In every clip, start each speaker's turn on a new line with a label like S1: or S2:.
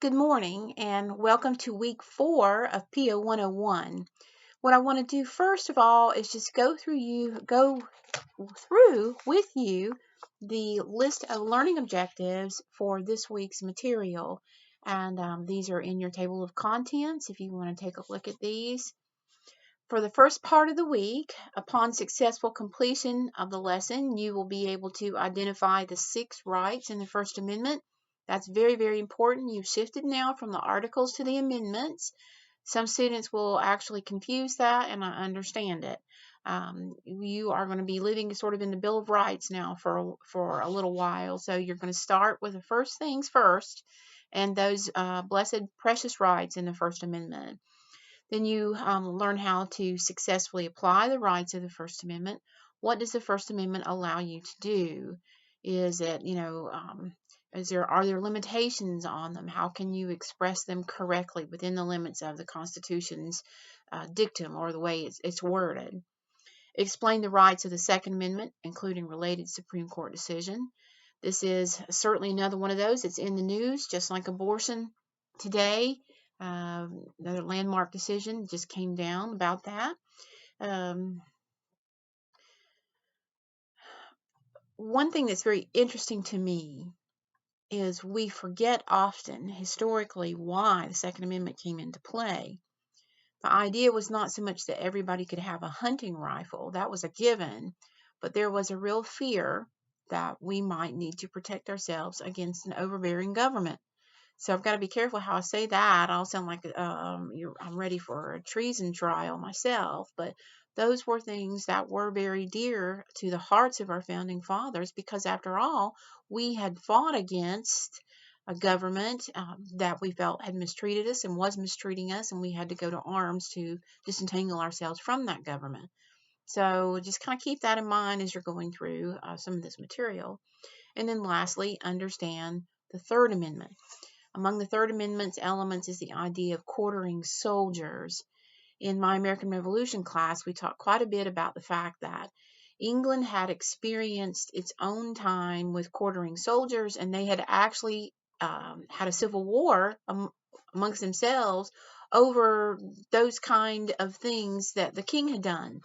S1: Good morning and welcome to week 4 of PO 101. What I want to do first of all is just go through with you the list of learning objectives for this week's material. And these are in your table of contents if you want to take a look at these. For the first part of the week, upon successful completion of the lesson, you will be able to identify the 6 rights in the First Amendment. That's very, very important. You've shifted now from the articles to the amendments. Some students will actually confuse that, and I understand it. You are going to be living sort of in the Bill of Rights now for a little while. So you're going to start with the first things first, and those blessed, precious rights in the First Amendment. Then you learn how to successfully apply the rights of the First Amendment. What does the First Amendment allow you to do? Is it, are there limitations on them? How can you express them correctly within the limits of the Constitution's dictum or the way it's worded? Explain the rights of the Second Amendment, including related Supreme Court decision. This is certainly another one of those. It's in the news, just like abortion today. Another landmark decision just came down about that. One thing that's very interesting to me is we forget often historically why the Second Amendment came into play. The idea was not so much that everybody could have a hunting rifle, that was a given, but there was a real fear that we might need to protect ourselves against an overbearing government. So I've got to be careful how I say that. I'll sound like I'm ready for a treason trial myself, but those were things that were very dear to the hearts of our founding fathers because, after all, we had fought against a government that we felt had mistreated us and was mistreating us, and we had to go to arms to disentangle ourselves from that government. So just kind of keep that in mind as you're going through some of this material. And then lastly, understand the Third Amendment. Among the Third Amendment's elements is the idea of quartering soldiers. In my American Revolution class, we talked quite a bit about the fact that England had experienced its own time with quartering soldiers, and they had actually had a civil war amongst themselves over those kind of things that the king had done.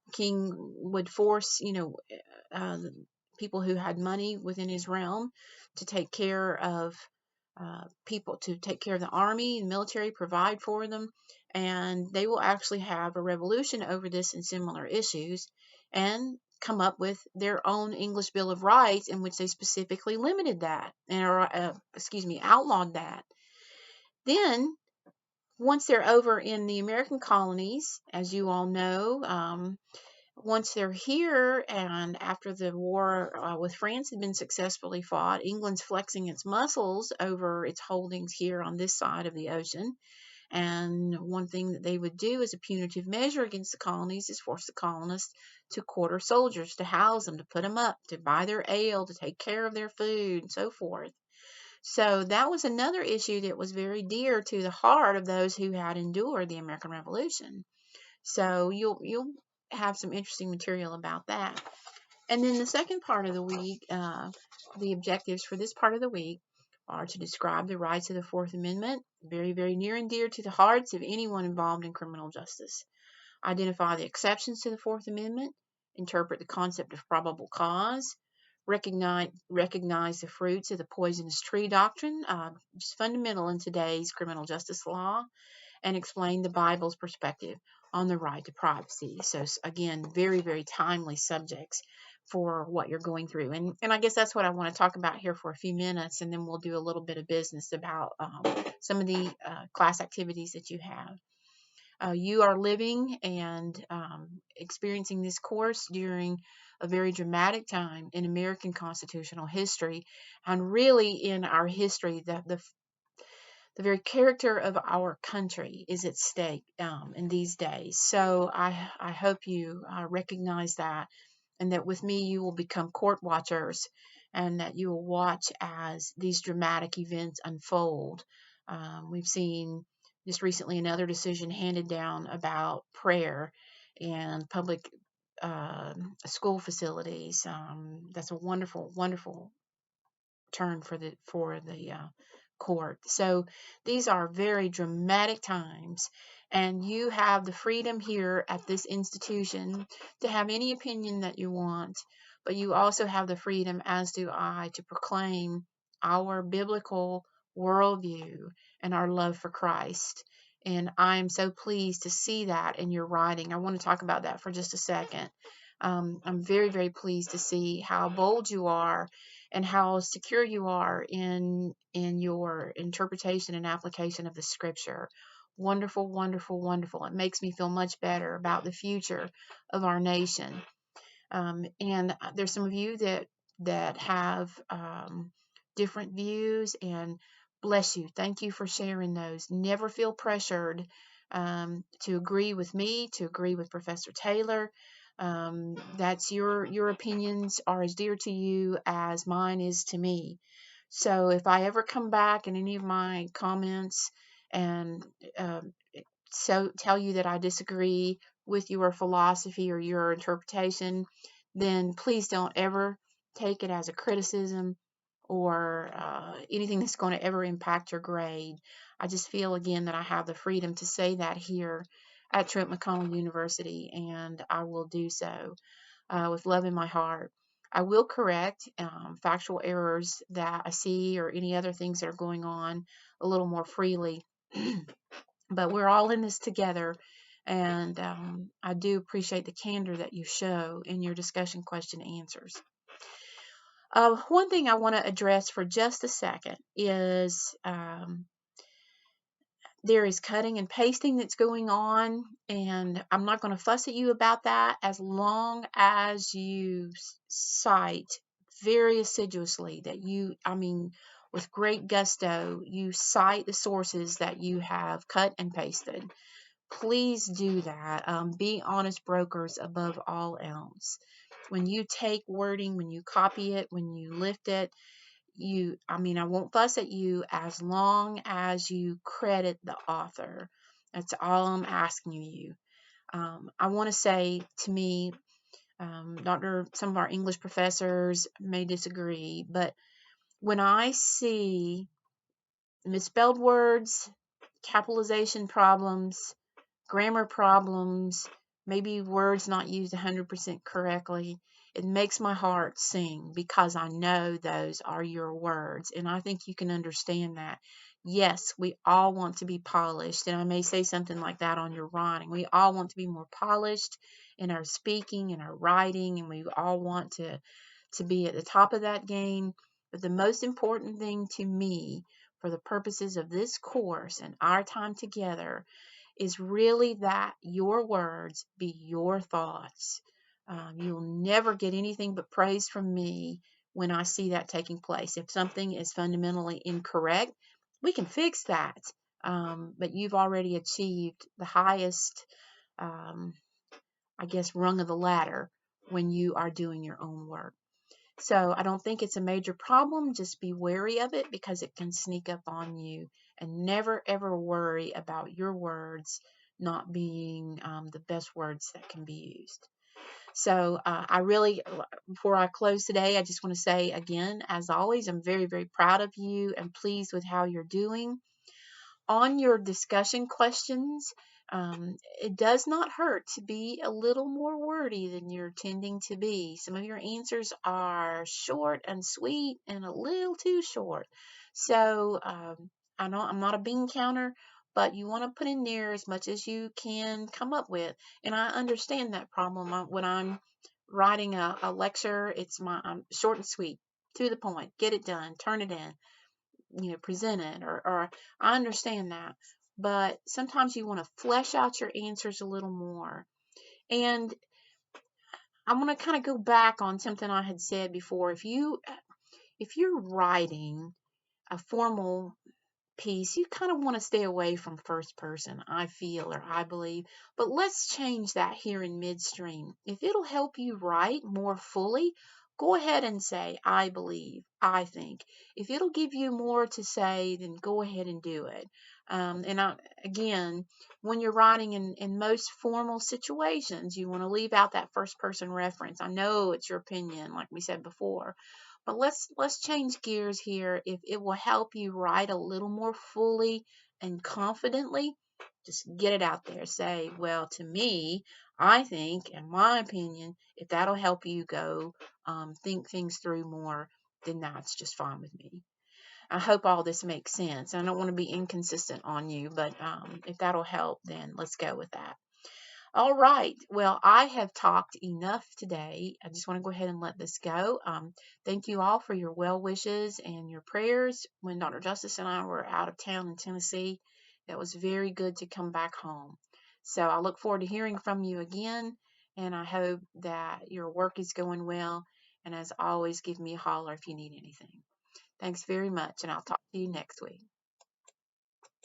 S1: The king would force, people who had money within his realm to take care of people, to take care of the army and military, provide for them, and they will actually have a revolution over this and similar issues and come up with their own English Bill of Rights in which they specifically limited that and outlawed that. Then once they're over in the American colonies, as you all know, once they're here and after the war with France had been successfully fought, England's flexing its muscles over its holdings here on this side of the ocean. And one thing that they would do as a punitive measure against the colonies is force the colonists to quarter soldiers, to house them, to put them up, to buy their ale, to take care of their food, and so forth. So that was another issue that was very dear to the heart of those who had endured the American Revolution. So you'll have some interesting material about that. And then the second part of the week, the objectives for this part of the week are to describe the rights of the Fourth Amendment, very, very near and dear to the hearts of anyone involved in criminal justice. Identify the exceptions to the Fourth Amendment, interpret the concept of probable cause, recognize the fruits of the poisonous tree doctrine, which is fundamental in today's criminal justice law, and explain the Bible's perspective on the right to privacy. So again, very, very timely subjects for what you're going through. And I guess that's what I want to talk about here for a few minutes, and then we'll do a little bit of business about some of the class activities that you have. You are living and experiencing this course during a very dramatic time in American constitutional history, and really in our history, the very character of our country is at stake in these days. So I hope you recognize that, and that with me you will become court watchers, and that you will watch as these dramatic events unfold. We've seen just recently another decision handed down about prayer and public school facilities. That's a wonderful, wonderful turn for the court. So these are very dramatic times, and you have the freedom here at this institution to have any opinion that you want, but you also have the freedom, as do I, to proclaim our biblical worldview and our love for Christ. And I'm so pleased to see that in your writing. I want to talk about that for just a second. I'm very, very pleased to see how bold you are and how secure you are in your interpretation and application of the scripture. Wonderful, wonderful, wonderful. It makes me feel much better about the future of our nation. And there's some of you that have different views, and bless you. Thank you for sharing those. Never feel pressured to agree with me, to agree with Professor Taylor. That's your opinions are as dear to you as mine is to me. So if I ever come back in any of my comments and um, so tell you that I disagree with your philosophy or your interpretation, then please don't ever take it as a criticism or anything that's going to ever impact your grade. I just feel again that I have the freedom to say that here at Trent McConnell University, and I will do so with love in my heart. I will correct factual errors that I see or any other things that are going on a little more freely. But we're all in this together, and I do appreciate the candor that you show in your discussion question answers. One thing I want to address for just a second is there is cutting and pasting that's going on, and I'm not going to fuss at you about that as long as you cite very assiduously that with great gusto, you cite the sources that you have cut and pasted. Please do that. Be honest brokers above all else. When you take wording, when you copy it, when you lift it, I won't fuss at you as long as you credit the author. That's all I'm asking you. I want to say, to me, some of our English professors may disagree, but when I see misspelled words, capitalization problems, grammar problems, maybe words not used 100% correctly, it makes my heart sing because I know those are your words. And I think you can understand that. Yes, we all want to be polished. And I may say something like that on your writing. We all want to be more polished in our speaking and our writing. And we all want to be at the top of that game. But the most important thing to me, for the purposes of this course and our time together, is really that your words be your thoughts. You'll never get anything but praise from me when I see that taking place. If something is fundamentally incorrect, we can fix that. But you've already achieved the highest, rung of the ladder when you are doing your own work. So I don't think it's a major problem. Just be wary of it because it can sneak up on you, and never ever worry about your words not being the best words that can be used. So before I close today, I just want to say again, as always, I'm very, very proud of you and pleased with how you're doing. On your discussion questions, it does not hurt to be a little more wordy than you're tending to be. Some of your answers are short and sweet and a little too short. So I know I'm not a bean counter, but you want to put in there as much as you can come up with. And I understand that problem. When I'm writing a lecture, I'm short and sweet, to the point, get it done, turn it in, present it, or I understand that, but sometimes you want to flesh out your answers a little more. And I want to kind of go back on something I had said before. If you're writing a formal piece, you kind of want to stay away from first person, I feel, or I believe. But let's change that here in midstream. If it'll help you write more fully, go ahead and say, I believe, I think. If it'll give you more to say, then go ahead and do it. Again, when you're writing in most formal situations, you want to leave out that first person reference. I know it's your opinion, like we said before, But let's change gears here. If it will help you write a little more fully and confidently, just get it out there. Say, well, to me, I think, in my opinion, if that'll help you go think things through more, then that's just fine with me. I hope all this makes sense. I don't want to be inconsistent on you, but if that'll help, then let's go with that. All right. Well, I have talked enough today. I just want to go ahead and let this go. Thank you all for your well wishes and your prayers when Dr. Justice and I were out of town in Tennessee. That was very good to come back home. So I look forward to hearing from you again, and I hope that your work is going well. And as always, give me a holler if you need anything. Thanks very much, and I'll talk to you next week.